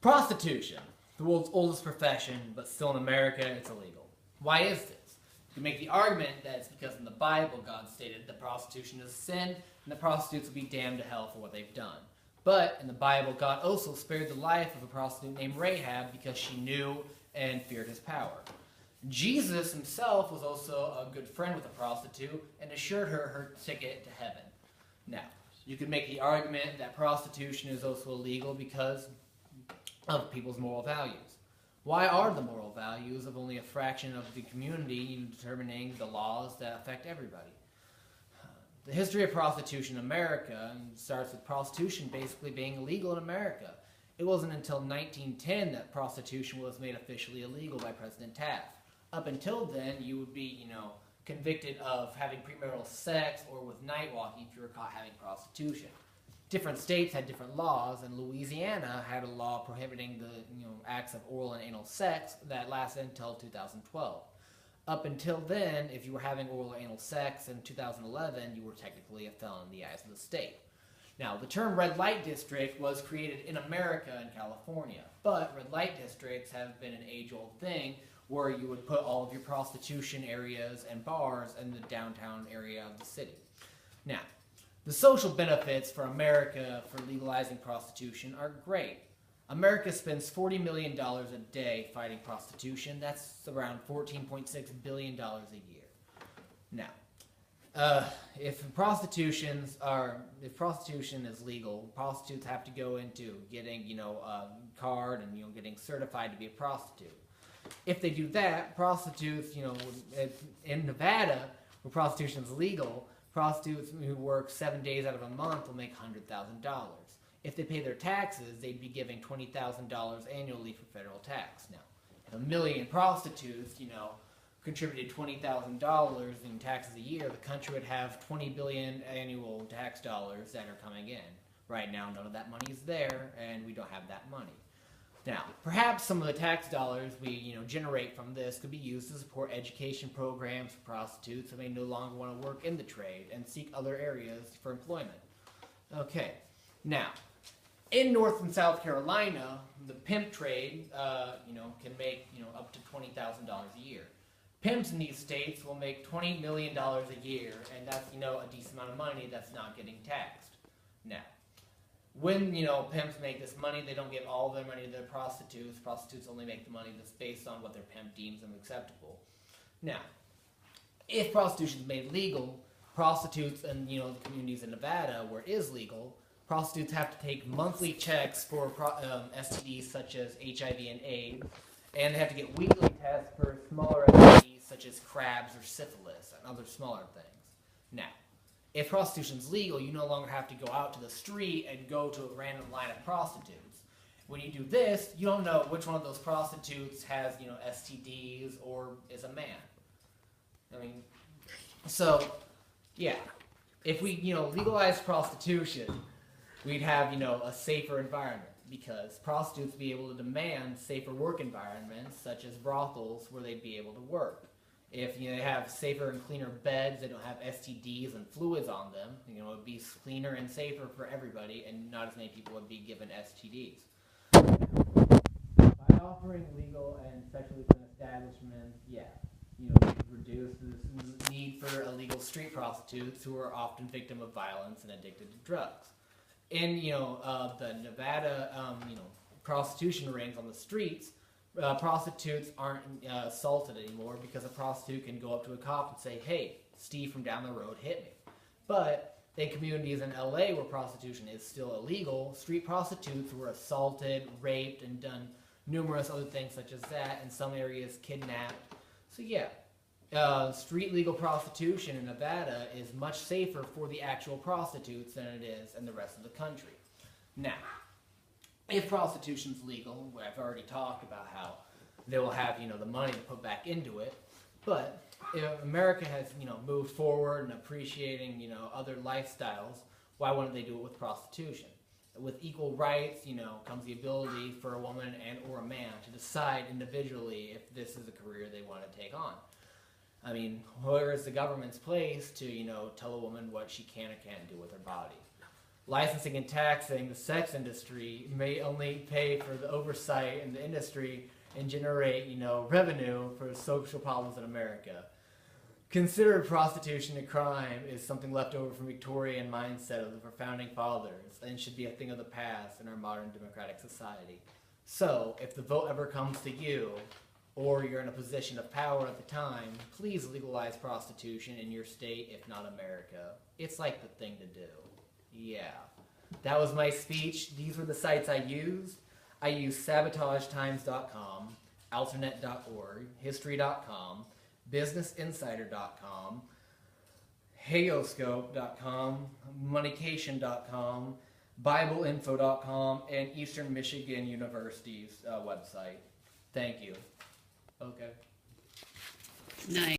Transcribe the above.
Prostitution, the world's oldest profession, but still in America it's illegal. Why is this? You can make the argument that it's because in the Bible God stated that prostitution is a sin and that prostitutes will be damned to hell for what they've done. But in the Bible, God also spared the life of a prostitute named Rahab because she knew and feared his power. Jesus himself was also a good friend with a prostitute and assured her her ticket to heaven. Now, you could make the argument that prostitution is also illegal because of people's moral values. Why are the moral values of only a fraction of the community determining the laws that affect everybody? The history of prostitution in America starts with prostitution basically being illegal in America. It wasn't until 1910 that prostitution was made officially illegal by President Taft. Up until then, you would be, convicted of having premarital sex or with night walking if you were caught having prostitution. Different states had different laws, and Louisiana had a law prohibiting the acts of oral and anal sex that lasted until 2012. Up until then, if you were having oral or anal sex in 2011, you were technically a felon in the eyes of the state. Now, the term red light district was created in America and California, but red light districts have been an age-old thing where you would put all of your prostitution areas and bars in the downtown area of the city. Now, the social benefits for America for legalizing prostitution are great. America spends $40 million a day fighting prostitution. That's around $14.6 billion a year. Now, if prostitution is legal, prostitutes have to go into getting, a card and, getting certified to be a prostitute. If they do that, prostitutes, in Nevada, where prostitution is legal, prostitutes who work 7 days out of a month will make $100,000. If they pay their taxes, they'd be giving $20,000 annually for federal tax. Now, if 1 million prostitutes, contributed $20,000 in taxes a year, the country would have 20 billion annual tax dollars that are coming in. Right now, none of that money is there, and we don't have that money. Now, perhaps some of the tax dollars we generate from this could be used to support education programs for prostitutes who may no longer want to work in the trade and seek other areas for employment. Okay, now, in North and South Carolina, the pimp trade, can make up to $20,000 a year. Pimps in these states will make $20 million a year, and that's a decent amount of money that's not getting taxed. Now, when pimps make this money, they don't give all their money to their prostitutes. Prostitutes only make the money that's based on what their pimp deems them acceptable. Now, if prostitution is made legal, prostitutes and the communities in Nevada where it is legal, prostitutes have to take monthly checks for STDs such as HIV and AIDS, and they have to get weekly tests for smaller STDs such as crabs or syphilis and other smaller things. Now, if prostitution is legal, you no longer have to go out to the street and go to a random line of prostitutes. When you do this, you don't know which one of those prostitutes has, STDs or is a man. Yeah. If we, legalize prostitution, we'd have, a safer environment because prostitutes would be able to demand safer work environments such as brothels where they'd be able to work. If they have safer and cleaner beds, they don't have STDs and fluids on them, it would be cleaner and safer for everybody and not as many people would be given STDs. By offering legal and sexually clean establishments, it reduces the need for illegal street prostitutes who are often victim of violence and addicted to drugs. In the Nevada prostitution rings on the streets, prostitutes aren't assaulted anymore because a prostitute can go up to a cop and say, "Hey, Steve from down the road hit me." But in communities in LA where prostitution is still illegal, street prostitutes were assaulted, raped, and done numerous other things such as that, in some areas kidnapped. So street legal prostitution in Nevada is much safer for the actual prostitutes than it is in the rest of the country. Now, if prostitution's legal, I've already talked about how they will have, the money to put back into it, but if America has, moved forward and appreciating, other lifestyles, why wouldn't they do it with prostitution? With equal rights, comes the ability for a woman and or a man to decide individually if this is a career they want to take on. Where is the government's place to, tell a woman what she can or can't do with her body? licensing and taxing the sex industry may only pay for the oversight in the industry and generate, revenue for social problems in America. Considered prostitution a crime is something left over from Victorian mindset of the founding fathers and should be a thing of the past in our modern democratic society. So, if the vote ever comes to you, or you're in a position of power at the time, please legalize prostitution in your state, if not America. It's like the thing to do. Yeah. That was my speech. These were the sites I used. I used sabotagetimes.com, alternate.org, history.com, businessinsider.com, hayoscope.com, moneycation.com, bibleinfo.com, and Eastern Michigan University's website. Thank you. Okay. Nice.